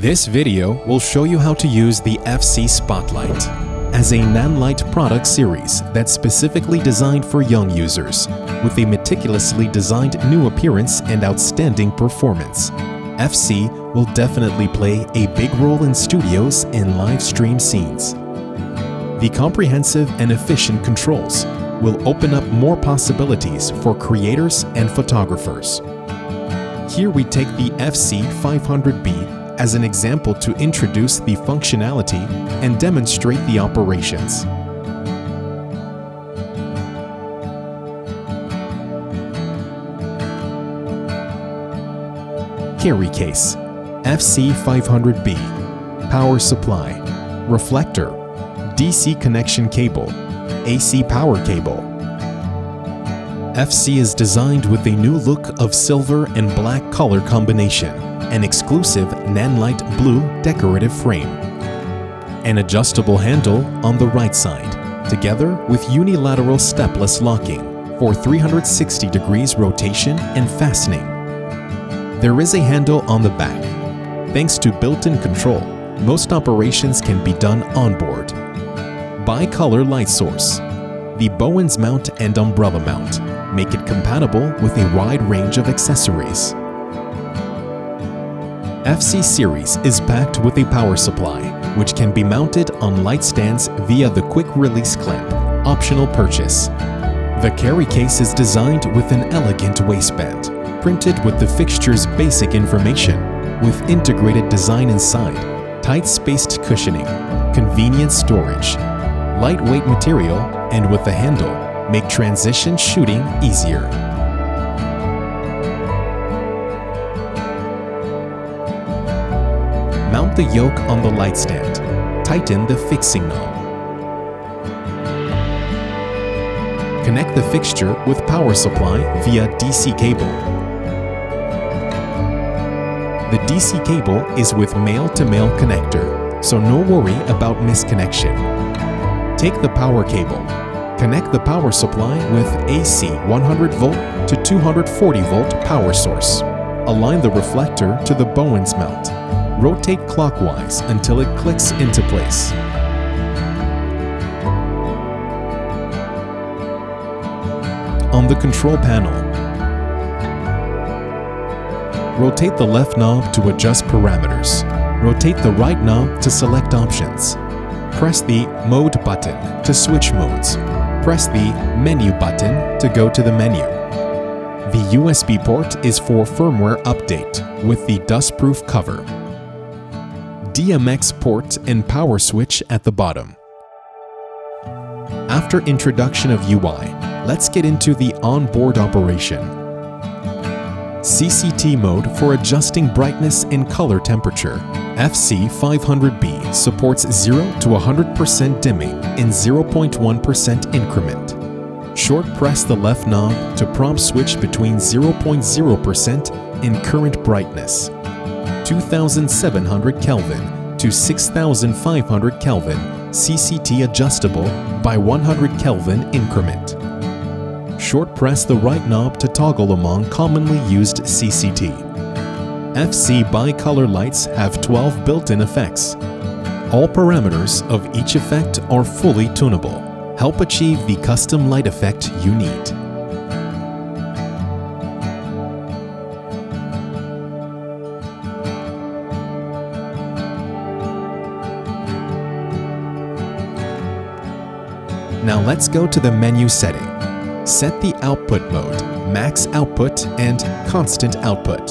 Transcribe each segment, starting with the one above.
This video will show you how to use the FC Spotlight as a Nanlite product series that's specifically designed for young users with a meticulously designed new appearance and outstanding performance. FC will definitely play a big role in studios and live stream scenes. The comprehensive and efficient controls will open up more possibilities for creators and photographers. Here we take the FC 500B as an example to introduce the functionality and demonstrate the operations. Carry case, FC 500B, power supply, reflector, DC connection cable, AC power cable. FC is designed with a new look of silver and black color combination, an exclusive Nanlite blue decorative frame, an adjustable handle on the right side, together with unilateral stepless locking for 360 degrees rotation and fastening. There is a handle on the back. Thanks to built-in control, most operations can be done on board. Bi-color light source. The Bowens mount and umbrella mount make it compatible with a wide range of accessories. FC series is packed with a power supply, which can be mounted on light stands via the quick release clamp, optional purchase. The carry case is designed with an elegant waistband, printed with the fixture's basic information, with integrated design inside, tight-spaced cushioning, convenient storage, lightweight material, and with the handle, make transition shooting easier. Mount the yoke on the light stand. Tighten the fixing knob. Connect the fixture with power supply via DC cable. The DC cable is with male-to-male connector, so no worry about misconnection. Take the power cable. Connect the power supply with AC 100 volt to 240 volt power source. Align the reflector to the Bowens mount. Rotate clockwise until it clicks into place. On the control panel, rotate the left knob to adjust parameters. Rotate the right knob to select options. Press the Mode button to switch modes. Press the Menu button to go to the menu. The USB port is for firmware update with the dustproof cover. DMX port and power switch at the bottom. After introduction of UI, let's get into the onboard operation. CCT mode for adjusting brightness and color temperature. FC 500B supports 0 to 100% dimming in 0.1% increment. Short press the left knob to prompt switch between 0.0% and current brightness, 2700 Kelvin to 6500 Kelvin, CCT adjustable by 100 Kelvin increment. Short press the right knob to toggle among commonly used CCT. FC bi-color lights have 12 built-in effects. All parameters of each effect are fully tunable. Help achieve the custom light effect you need. Now let's go to the menu setting. Set the output mode, max output and constant output.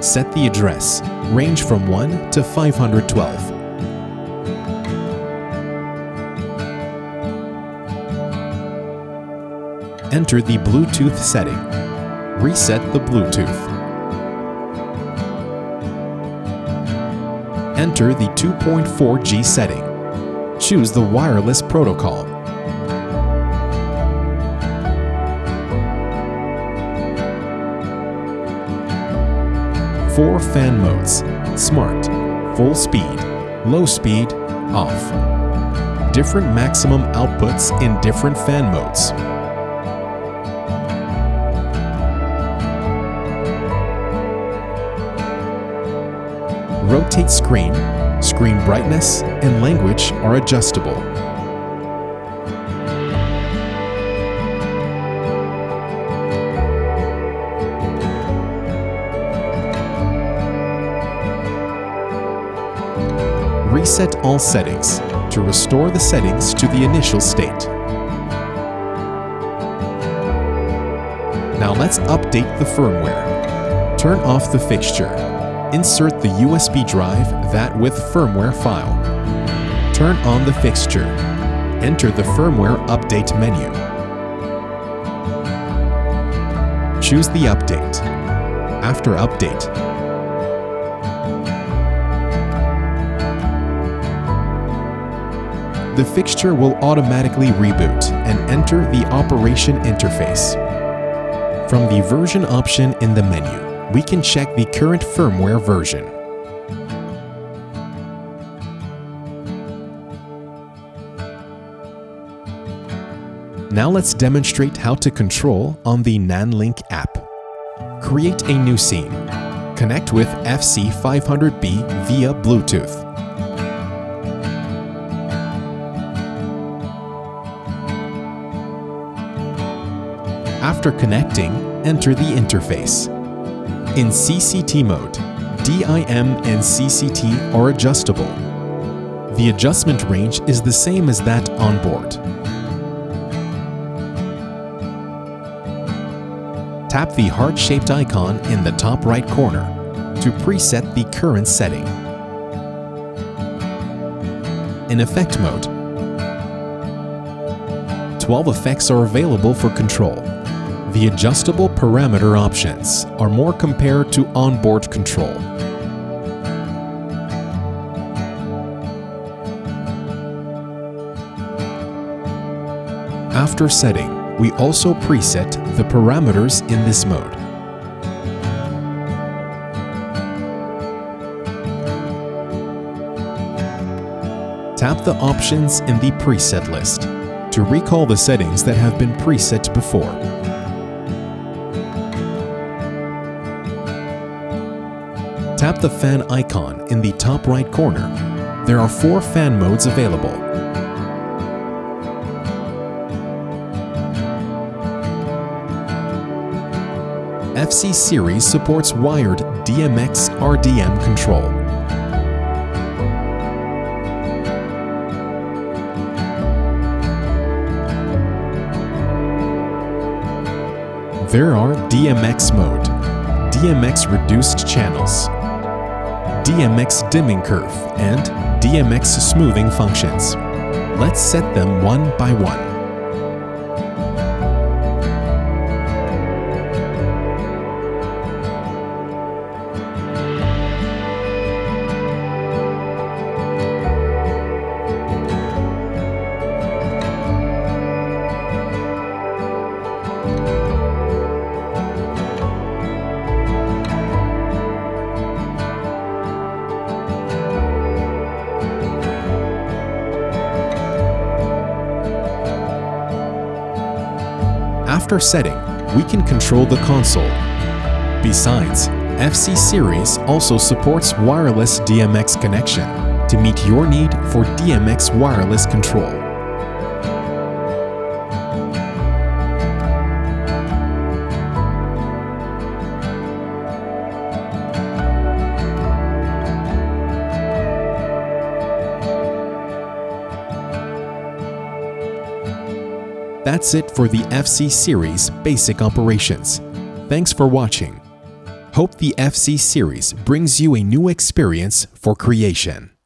Set the address, range from 1 to 512. Enter the Bluetooth setting. Reset the Bluetooth. Enter the 2.4G setting. Choose the wireless protocol. Four fan modes: Smart, Full Speed, Low Speed, Off. Different maximum outputs in different fan modes. Rotate screen, screen brightness, and language are adjustable. Reset all settings to restore the settings to the initial state. Now let's update the firmware. Turn off the fixture. Insert the USB drive that with firmware file. Turn on the fixture. Enter the firmware update menu. Choose the update. After update, the fixture will automatically reboot and enter the operation interface. From the version option in the menu, we can check the current firmware version. Now let's demonstrate how to control on the Nanlite app. Create a new scene. Connect with FC500B via Bluetooth. After connecting, enter the interface. In CCT mode, DIM and CCT are adjustable. The adjustment range is the same as that on board. Tap the heart-shaped icon in the top right corner to preset the current setting. In effect mode, 12 effects are available for control. The adjustable parameter options are more compared to onboard control. After setting, we also preset the parameters in this mode. Tap the options in the preset list to recall the settings that have been preset before. Tap the fan icon in the top right corner. There are 4 fan modes available. FC series supports wired DMX RDM control. There are DMX mode, DMX reduced channels, DMX dimming curve, and DMX smoothing functions. Let's set them one by one. After setting, we can control the console. Besides, FC series also supports wireless DMX connection to meet your need for DMX wireless control. That's it for the FC series basic operations. Thanks for watching. Hope the FC series brings you a new experience for creation.